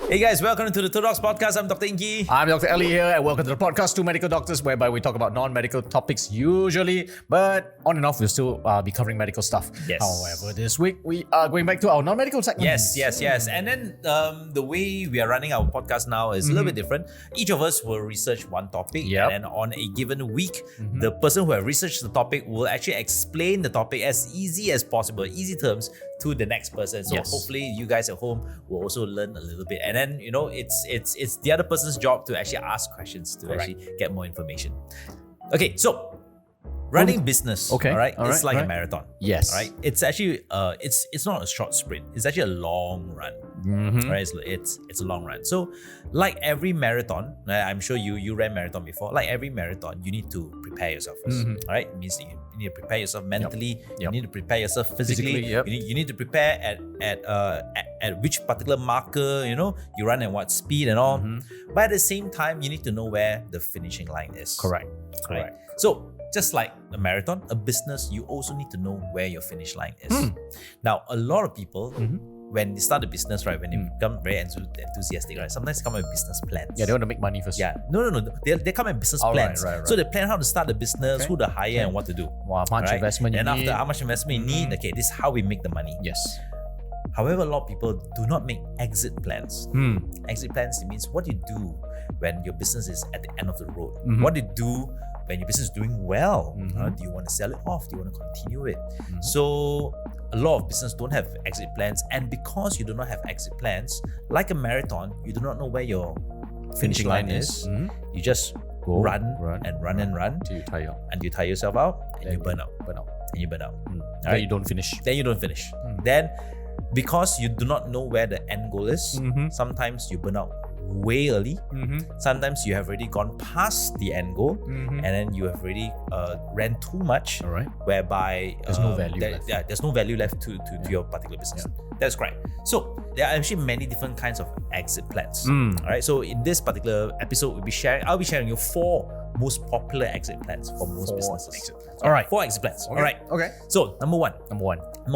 Hey guys, welcome to the Two Docs Podcast. I'm Dr. Ingky. I'm Dr. Ellie here, and welcome to the podcast, Two Medical Doctors, whereby we talk about non-medical topics usually, but on and off we'll still be covering medical stuff. Yes. However, this week we are going back to our non-medical segment. Yes. And then the way we are running our podcast now is a little bit different. Each of us will research one topic, Yep. and then on a given week, the person who has researched the topic will actually explain the topic as easy as possible, easy terms, to the next person. So Yes. hopefully you guys at home will also learn a little bit. And then it's the other person's job to actually ask questions to actually get more information. Okay, so running business, Okay, all right, all it's right, like a right. marathon. Yes. All right, it's actually it's not a short sprint. It's actually a long run. Right, it's a long run. So, like every marathon, I'm sure you ran marathon before. Like every marathon, you need to prepare yourself first. All right, it means that you need to prepare yourself mentally. You need to prepare yourself physically. Yep. You need to prepare at which particular marker you run at what speed and all. But at the same time, you need to know where the finishing line is. Correct. Right? So just like a marathon, a business, you also need to know where your finish line is. Now, a lot of people, when they start a business, right, when they become very enthusiastic, right, sometimes they come with business plans. Yeah, they want to make money first. Yeah, no. They come with business Oh, plans. right. So they plan how to start the business, who to hire, and what to do. Wow, how much Right? investment you and need. after how much investment you need, okay, this is how we make the money. Yes. However, a lot of people do not make exit plans. Exit plans, it means what you do when your business is at the end of the road. What do you do when your business is doing well? Do you want to sell it off? Do you want to continue it? So a lot of business don't have exit plans, and because you do not have exit plans, like a marathon, you do not know where your finishing line is. You just Go, run run until till you tire out. you tire yourself out and Then you burn out. And you burn out. Then you don't finish. Then you don't finish. Then, because you do not know where the end goal is, sometimes you burn out way early. Sometimes you have already gone past the end goal, and then you have already ran too much, All right. whereby There's no value left. Yeah, there's no value left to your particular business. That's correct. So there are actually many different kinds of exit plans. All right. So in this particular episode, I'll be sharing you 4 most popular exit plans for most businesses. exit plans. All right, 4 exit plans. All right. Okay. So number one Number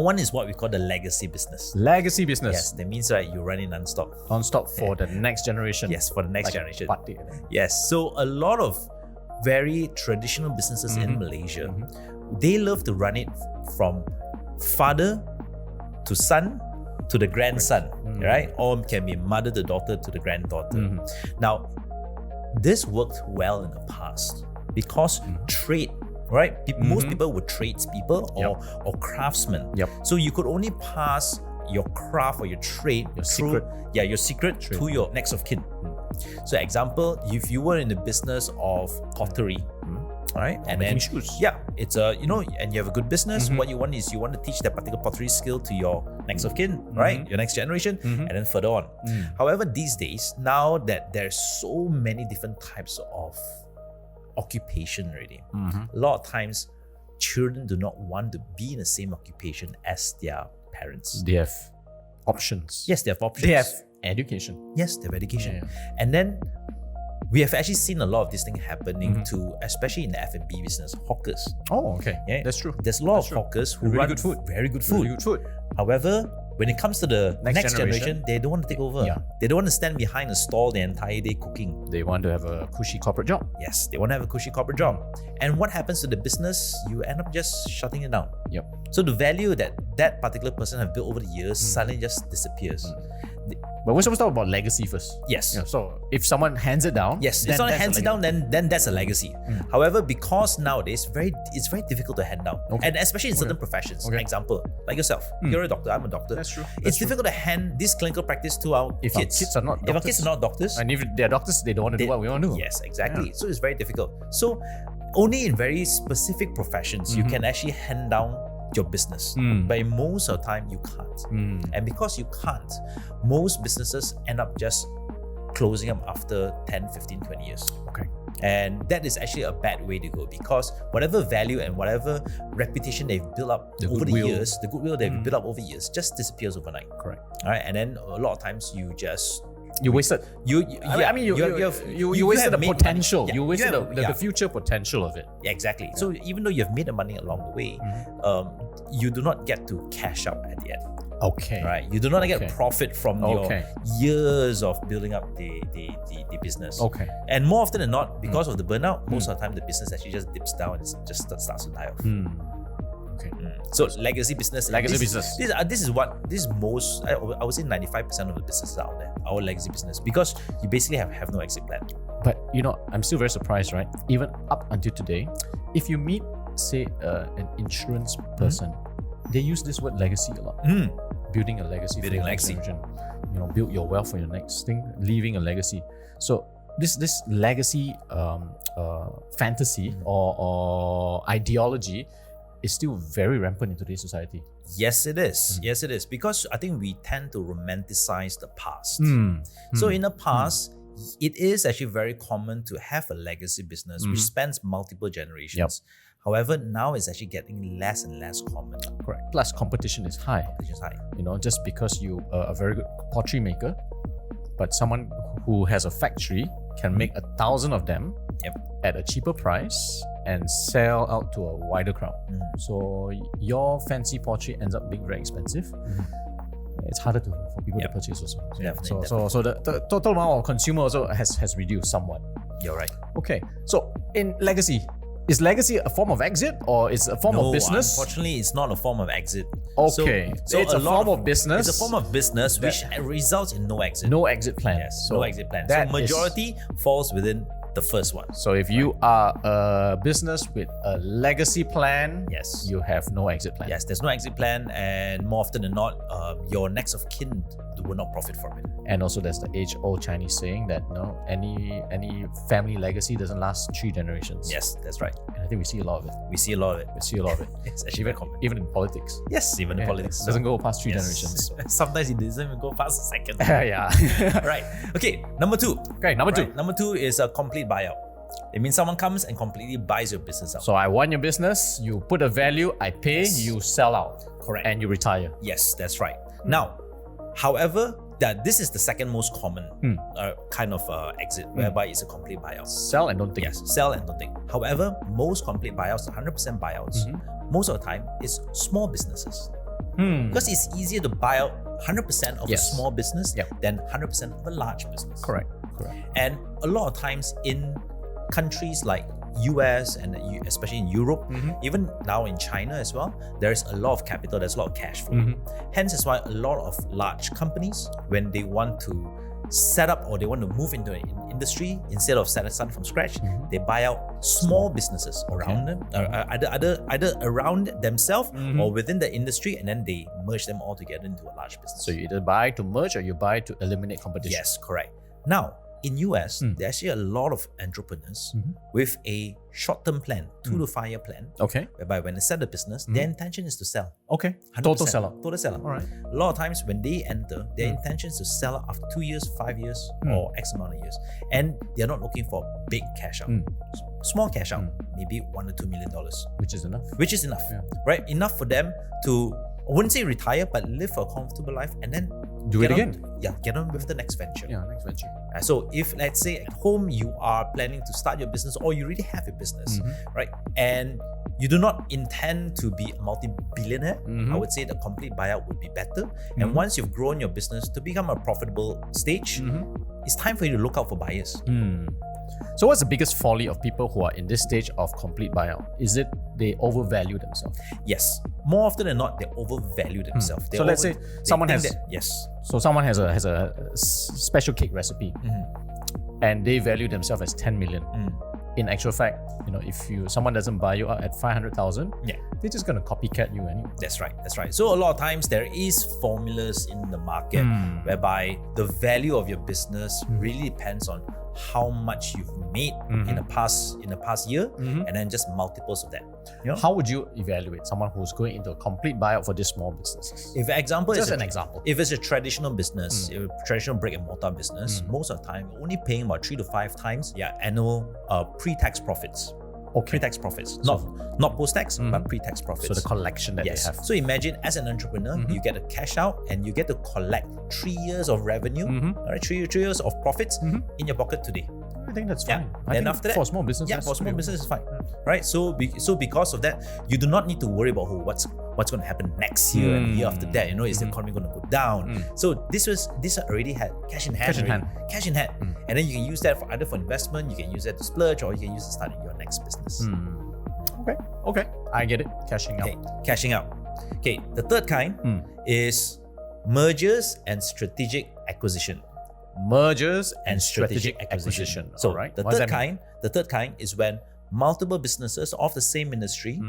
one. is what we call the legacy business. Legacy business. Yes, that means that you run it non-stop. Non-stop for the next generation. Yes, for the next Like a generation. party. Yes, so a lot of very traditional businesses in Malaysia, they love to run it from father to son to the grandson, right? Or can be mother to daughter to the granddaughter. Now, this worked well in the past because trade, right? Most people were tradespeople or craftsmen. Yep. So you could only pass your craft or your trade, your secret to your next of kin. So, example, if you were in the business of pottery, right, and making then shoes. yeah, it's and you have a good business. What you want is you want to teach that particular pottery skill to your next of kin, right, your next generation, and then further on. However, these days, now that there's so many different types of occupation already, a lot of times children do not want to be in the same occupation as their parents. They have options. Yes, they have options. They have education. Yes, they have education. Yeah. And then we have actually seen a lot of this thing happening to, especially in the F&B business, hawkers. Oh, okay. Yeah, That's true. There's a lot of hawkers who Really run good food. very good food. Really good food. However, when it comes to the next generation, generation, they don't want to take over. Yeah. They don't want to stand behind a stall the entire day cooking. They want to have a cushy corporate job. Yes, they want to have a cushy corporate job. And what happens to the business? You end up just shutting it down. Yep. So the value that particular person have built over the years suddenly just disappears. But we're supposed to talk about legacy first. Yes. Yeah, so if someone hands it down, Yes, then if someone that's a hands it down, then that's a legacy. However, because nowadays it's very difficult to hand down, and especially in certain professions. Okay. Example, like yourself, you're a doctor, I'm a doctor. That's true. It's difficult to hand this clinical practice to our If our kids. kids are not If our doctors. kids are not doctors, And if they're doctors, they don't want to do what we want to do. yes, exactly. So it's very difficult. So only in very specific professions you can actually hand down your business, but in most of the time you can't. And because you can't, most businesses end up just closing up after 10, 15, 20 years. Okay. And that is actually a bad way to go, because whatever value and whatever reputation they've built up The over the goodwill. years, the goodwill they've built up over years just disappears overnight. Correct. All right, and then a lot of times you just You wasted. you You wasted have the made potential. money. Yeah, You wasted have- the future potential of it. Yeah, exactly. So even though you have made the money along the way, you do not get to cash out at the end. Okay. Right? You do not get Okay. profit from your years of building up the business. Okay. And more often than not, because of the burnout, most of the time the business actually just dips down and just starts to die off. Okay. So legacy business. Legacy this, business. This is most. I would say 95% of the businesses out there. Our legacy business, because you basically have no exit plan. But I'm still very surprised, right? Even up until today, if you meet, say, an insurance person, they use this word legacy a lot. Building a legacy. Building for a your next legacy. generation. Build your wealth for your next thing, leaving a legacy. So this legacy fantasy or ideology is still very rampant in today's society. Yes, it is. Yes, it is. Because I think we tend to romanticize the past. So in the past, it is actually very common to have a legacy business which spans multiple generations. However, now it's actually getting less and less common. Correct. Plus, competition is high. Which is high. Just because you are a very good pottery maker, but someone who has a factory can make 1,000 of them at a cheaper price and sell out to a wider crowd. So your fancy pottery ends up being very expensive. It's harder for people to purchase also. So the total amount of consumer also has reduced somewhat. You're right. Okay. So in legacy, is legacy a form of exit or is it a form of business? Unfortunately, it's not a form of exit. Okay. So it's a form of business. It's a form of business which results in no exit. No exit plan. Yes, no exit plan. So majority falls within the first one. So if you are a business with a legacy plan, yes, you have no exit plan. Yes, there's no exit plan, and more often than not, your next of kin will not profit from it. And also there's the age-old Chinese saying that any family legacy doesn't last 3 generations. Yes, that's right. And I think we see a lot of it. We see a lot of it. It's actually very common. Even in politics. Yes, even in politics. It doesn't go past 3 generations. Sometimes it doesn't even go past a second. Yeah. Right. Okay, number 2. Okay, number 2. Number 2 is a complete buyout. It means someone comes and completely buys your business out. So I want your business, you put a value, I pay, you sell out. Correct. And you retire. Yes, that's right. Now, however, this is the second most common kind of exit, whereby it's a complete buyout. Sell and don't think. Yes, sell and don't think. However, most complete buyouts, 100% buyouts, most of the time is small businesses. Because it's easier to buy out 100% of a small business than 100% of a large business. Correct. And a lot of times in countries like US and especially in Europe, even now in China as well, there's a lot of capital, there's a lot of cash flow. Hence is why a lot of large companies, when they want to set up or they want to move into an industry, instead of starting from scratch, they buy out small businesses around them, either around themselves or within the industry, and then they merge them all together into a large business. So you either buy to merge or you buy to eliminate competition. Yes, correct. Now, in US, there's actually a lot of entrepreneurs with a short-term plan, 2 to 5 year plan. Okay. Whereby when they set the business, their intention is to sell. Okay. 100%. Total seller. Total seller. All right. A lot of times when they enter, their intention is to sell out after 2 years, 5 years, or X amount of years. And they're not looking for big cash out. Small cash out, maybe $1 to $2 million. Which is enough. Which is enough, right? Enough for them to, I wouldn't say retire, but live a comfortable life and then do it again. Get on with the next venture. Yeah, next venture. So if, let's say, at home you are planning to start your business, or you already have your business, right? And you do not intend to be a multi-billionaire, I would say the complete buyout would be better. And once you've grown your business to become a profitable stage, it's time for you to look out for buyers. So what's the biggest folly of people who are in this stage of complete buyout? Is it they overvalue themselves? Yes. More often than not, they overvalue themselves. So let's say someone has So someone has a special cake recipe, and they value themselves as 10 million. In actual fact, if someone doesn't buy you out at 500,000, they're just gonna copycat you anyway. That's right. So a lot of times there is formulas in the market whereby the value of your business really depends on how much you've made in the past year, and then just multiples of that. How would you evaluate someone who's going into a complete buyout for these small businesses? If example Just is an example. If it's a traditional business, a traditional brick and mortar business, most of the time you're only paying about 3 to 5 times annual pre-tax profits. Pre-tax profits, not post-tax, but pre-tax profits. So the collection that they have. So imagine as an entrepreneur, you get a cash out and you get to collect 3 years of revenue, all right, 3 years of profits in your pocket today. think that's fine. I Then think after that, for small business, yeah, that's for small pretty business is fine, right? So because of that, you do not need to worry about what's going to happen next year and the year after that. Is the economy going to go down? So this already had cash in hand. And then you can use that for either for investment, you can use that to splurge, or you can use it to start your next business. Okay, I get it. Cashing out. Okay, cashing out. Okay, the third kind is mergers and strategic acquisition. Mergers and strategic acquisition. So alright. the third kind is when multiple businesses of the same industry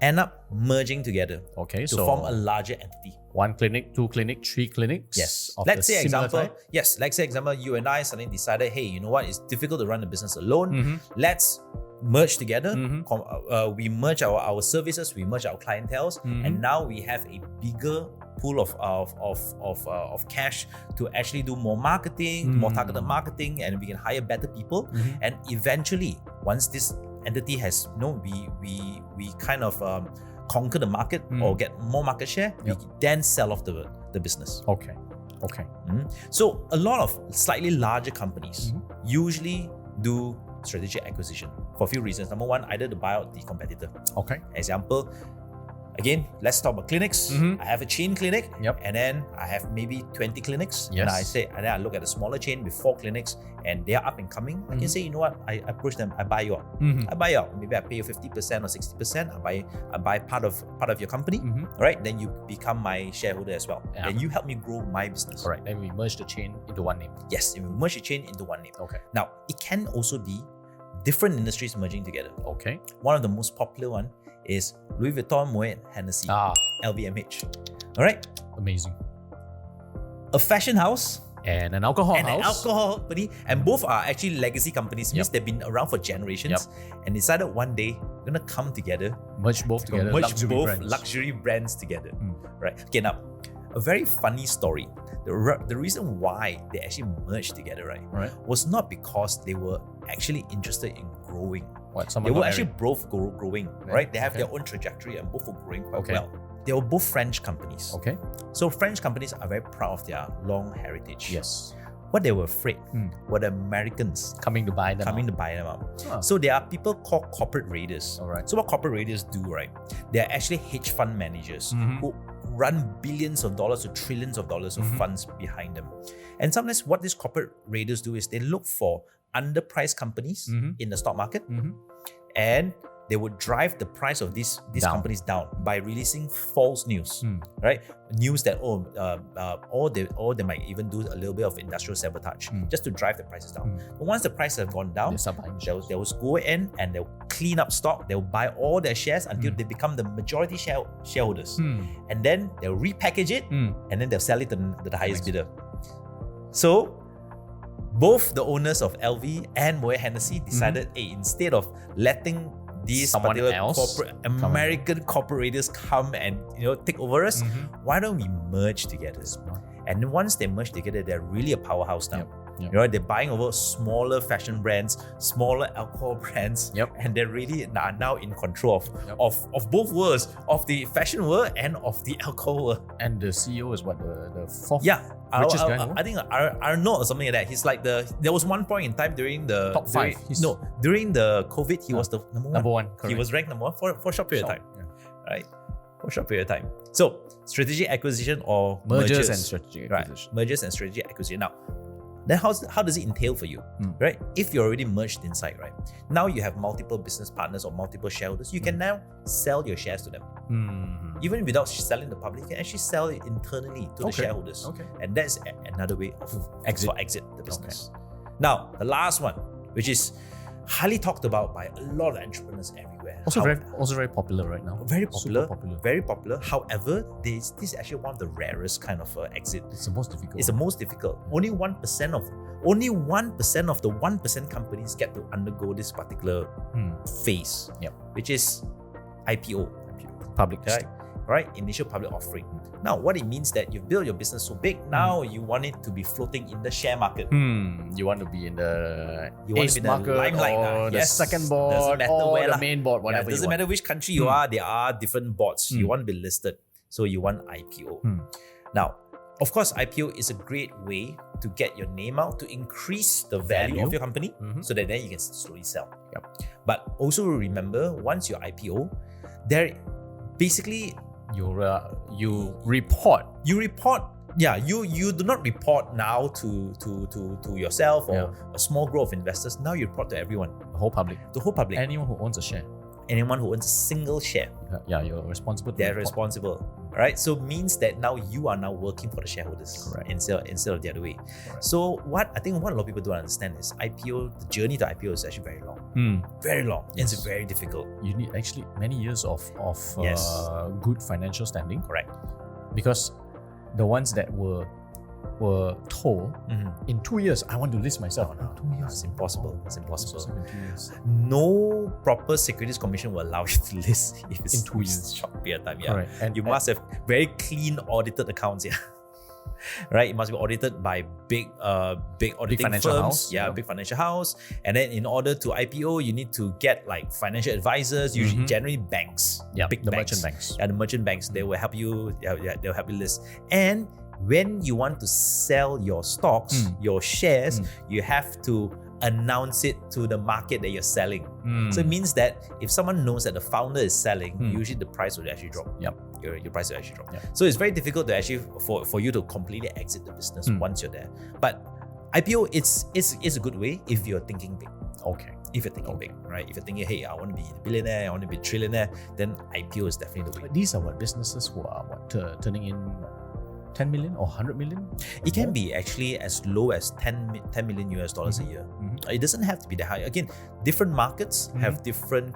end up merging together Okay, to so form a larger entity. 1 clinic, 2 clinic, 3 clinics. Yes. Of Let's the say similar example. type? Yes. Let's say example. You and I suddenly decided, hey, you know what? It's difficult to run a business alone. Let's merge together. We merge our services. We merge our clienteles, and now we have a bigger pool of cash to actually do more marketing, more targeted marketing, and we can hire better people. And eventually, once this entity has, we kind of conquer the market or get more market share, we then sell off the business. Okay. So a lot of slightly larger companies usually do strategic acquisition for a few reasons. Number one, either to buy out the competitor. Okay. Example, again, let's talk about clinics. I have a chain clinic, and then I have maybe 20 clinics. Yes. And then I look at a smaller chain with 4 clinics, and they are up and coming. I can say, you know what? I approach them. I buy you out. I buy you out. Maybe I pay you 50% or 60%. I buy part of your company. Right? Then you become my shareholder as well. Yeah. Then you help me grow my business. Correct. Then we merge the chain into one name. Yes, we merge the chain into one name. Okay. Now, it can also be different industries merging together. Okay. One of the most popular one is Louis Vuitton, Moet Hennessy, LVMH. All right? Amazing. A fashion house And an alcohol and house. an alcohol company, and both are actually legacy companies. Means they've been around for generations, and decided one day we're gonna come together, Merge both together. merge luxury both brands. luxury brands together. Right? Okay, now a very funny story. The reason why they actually merged together, right, was not because they were actually interested in growing. What? They Someone were got actually married? both growing, right? They have their own trajectory, and both were growing quite well. They were both French companies. Okay. So French companies are very proud of their long heritage. Yes. What they were afraid were the Americans Coming to buy them. to buy them out. Huh. So there are people called corporate raiders. Alright. So what corporate raiders do, right? They're actually hedge fund managers who run billions of dollars to trillions of dollars of funds behind them. And sometimes what these corporate raiders do is they look for underpriced companies in the stock market, and they would drive the price of these companies down by releasing false news, right? News that or they might even do a little bit of industrial sabotage just to drive the prices down. But once the prices have gone down, they will go in and they'll clean up stock. They'll buy all their shares until they become the majority shareholders, and then they'll repackage it and then they'll sell it to the highest bidder. So both the owners of LV and Moet Hennessy decided, hey, instead of letting these Someone particular else American corporate raiders come and take over us, why don't we merge together? And once they merge together, they're really a powerhouse now. They're buying over smaller fashion brands, smaller alcohol brands, and they really are now in control of both worlds, of the fashion world and of the alcohol world. And the CEO is what, the fourth richest guy? I think Arnold or something like that. He's like there was one point in time during the Top 5. During the COVID, he was the number one. Correct. He was ranked number 1 for a short period of time. Right? For a short period of time. So strategic acquisition or Mergers and strategic acquisition. Right. Mergers and strategic acquisition. Now, then how does it entail for you, right? If you're already merged inside, right? Now you have multiple business partners or multiple shareholders. You can now sell your shares to them. Even without selling to the public, you can actually sell it internally to the shareholders. And that's another way of exit the business. Now, the last one, which is highly talked about by a lot of entrepreneurs everywhere. Also very popular right now. Very popular. Super popular. Very popular. However, this is actually one of the rarest kind of exit. It's the most difficult. It's the most difficult. Only 1% of the 1% companies get to undergo this particular phase, which is IPO. Public. Right? Initial public offering. Now, what it means that you've built your business so big, now you want it to be floating in the share market. You want to be in the ace market limelight, or the second board or the main board, whatever doesn't matter which country you are, there are different boards. You want to be listed. So you want IPO. Now, of course, IPO is a great way to get your name out, to increase the value of your company, so that then you can slowly sell. Yep. But also remember, once you IPO, there basically You report. You do not report now to yourself or a small group of investors. Now you report to everyone, The whole public. the whole public, Anyone who owns a share. anyone who owns a single share. Yeah, you're responsible. They're responsible, right? So means that now you are now working for the shareholders, Correct. instead of the other way. Correct. So what a lot of people don't understand is IPO. The journey to IPO is actually very long, very long. Yes. It's very difficult. You need actually many years of Yes. good financial standing, Correct. because the ones that were told in 2 years, I want to list myself. No, 2 years. It's impossible. It's impossible. In 2 years. No proper securities commission will allow you to list if it's In 2 years. short period of time. Yeah. Correct. And You must have very clean audited accounts, yeah. Right? It must be audited by big auditing financial firms. house, Yeah, yeah. big financial house. And then in order to IPO, you need to get like financial advisors, usually generally banks. Yeah, big the banks. merchant banks. Yeah, the merchant banks. They will help you, they'll help you list. And when you want to sell your stocks, your shares, you have to announce it to the market that you're selling. So it means that if someone knows that the founder is selling, usually the price will actually drop. Yep. Your price will actually drop. Yep. So it's very difficult to actually for you to completely exit the business once you're there. But IPO, it's a good way if you're thinking big. Okay. If you're thinking big, right? If you're thinking, hey, I want to be a billionaire, I want to be a trillionaire, then IPO is definitely the way. But these are businesses who are turning in 10 million or 100 million? It can be actually as low as $10 million US dollars a year. It doesn't have to be that high. Again, different markets have different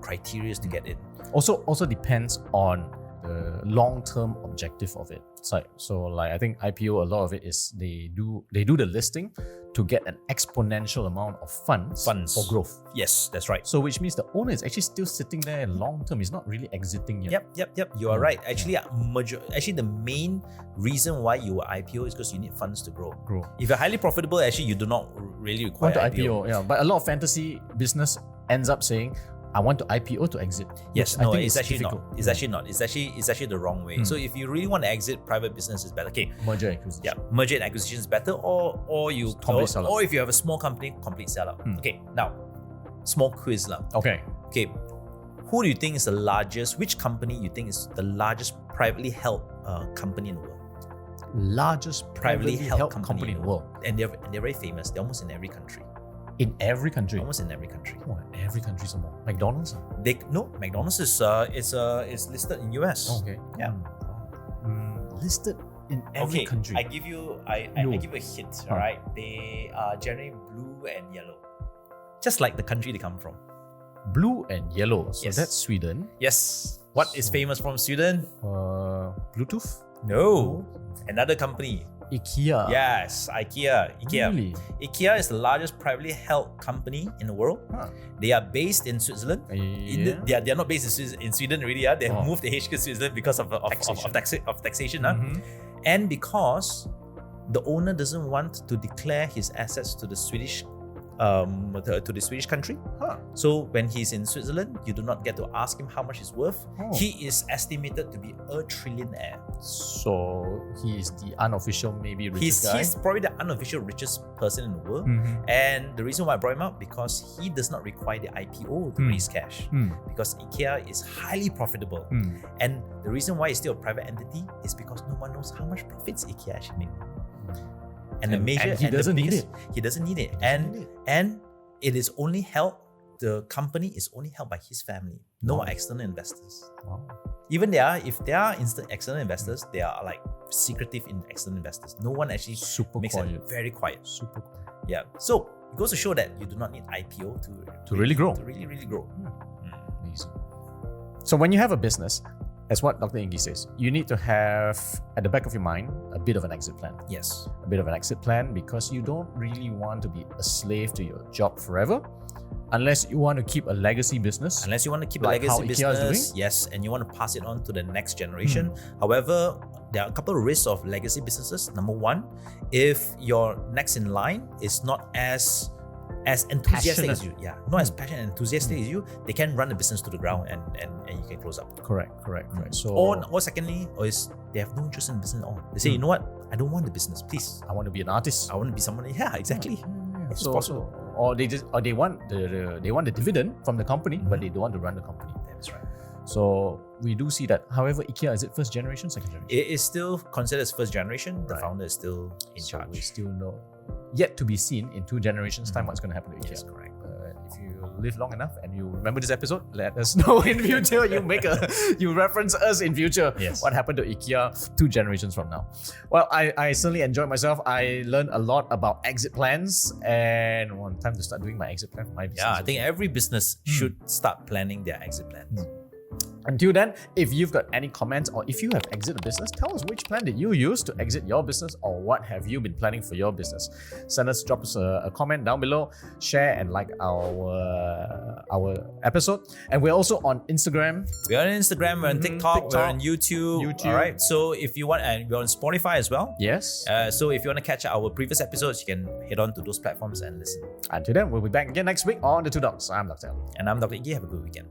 criteria to get in. Also depends on the long-term objective of it. So I think IPO, a lot of it is they do the listing to get an exponential amount of funds for growth. Yes, that's right. So which means the owner is actually still sitting there long term. He's not really exiting yet. Yep. You are right. Actually, the main reason why you will IPO is because you need funds to grow. If you're highly profitable, actually, you do not really require Want to IPO. Yeah, but a lot of fantasy business ends up saying, I want to IPO to exit. Yes, I no, think it's actually difficult. not. It's actually not. It's actually the wrong way. So if you really want to exit, private business is better. Okay, Merger acquisition. yeah, merger and acquisition is better, or if you have a small company, complete sellout. Okay, now small quiz lah. Okay. Okay, who do you think is the largest? Which company you think is the largest privately held company in the world? Largest privately held company in the world. And they're very famous. They're almost in every country. In every country. Almost in every country. Oh, every country some more. McDonald's? McDonald's is listed in US. Okay. Yeah. Listed in every country. I give you a hint. All right, they are generally blue and yellow, just like the country they come from. Blue and yellow. So Yes. that's Sweden. Yes. What is famous from Sweden? Bluetooth? No, another company. IKEA. Yes, IKEA. Really? IKEA is the largest privately held company in the world. Huh. They are based in Switzerland. They are not based in Sweden really. They have moved the HQ to Switzerland because of taxation. And because the owner doesn't want to declare his assets to the Swedish country. So when he's in Switzerland, you do not get to ask him how much he's worth. He is estimated to be a trillionaire. So he is the unofficial, maybe richest guy. He's probably the unofficial richest person in the world. And the reason why I brought him up, because he does not require the IPO to raise cash. Because IKEA is highly profitable. And the reason why it's still a private entity is because no one knows how much profits IKEA actually make. And he doesn't need it. He doesn't need it. And it is only held, the company is only held by his family. No external investors. Wow. Even if there are external investors, they are like secretive external investors. No one actually makes it very quiet. Super quiet. Yeah. So it goes to show that you do not need IPO to really grow. To really grow. Amazing. So when you have a business, as what Dr. Ingky says, you need to have at the back of your mind a bit of an exit plan. Yes. A bit of an exit plan, because you don't really want to be a slave to your job forever, unless you want to keep a legacy business. Unless you want to keep like a legacy how IKEA is business, doing. yes, and you want to pass it on to the next generation. However, there are a couple of risks of legacy businesses. Number one, if your next in line is not as as enthusiastic passionate. as you. Yeah, not as passionate and enthusiastic as you. They can run the business to the ground and you can close up. Correct. So Or secondly, or is they have no interest in business at all. They say, you know what? I don't want the business, please. I want to be an artist. I want to be someone. Yeah, exactly. It's possible. Or they want the dividend from the company, but they don't want to run the company. That's right. So we do see that. However, IKEA, is it first generation, second generation? It is still considered as first generation. The Right. founder is still in So charge. we still know, yet to be seen in 2 generations time what's going to happen to IKEA. Yes, correct. If you live long enough and you remember this episode, let us know in future. You reference us in future. Yes. What happened to IKEA 2 generations from now? Well, I certainly enjoyed myself. I learned a lot about exit plans, and time to start doing my exit plan for my business. Yeah, I think every business should start planning their exit plans. Until then, if you've got any comments or if you have exited a business, tell us which plan did you use to exit your business or what have you been planning for your business. Drop us a comment down below, share and like our episode. And we're also on Instagram. We're on Instagram, we're on TikTok, we're on YouTube. YouTube. All right. So if you want, and we're on Spotify as well. Yes. So if you want to catch our previous episodes, you can head on to those platforms and listen. Until then, we'll be back again next week on The Two Dogs. I'm Dr. Ali. And I'm Dr. Ingky. Have a good weekend.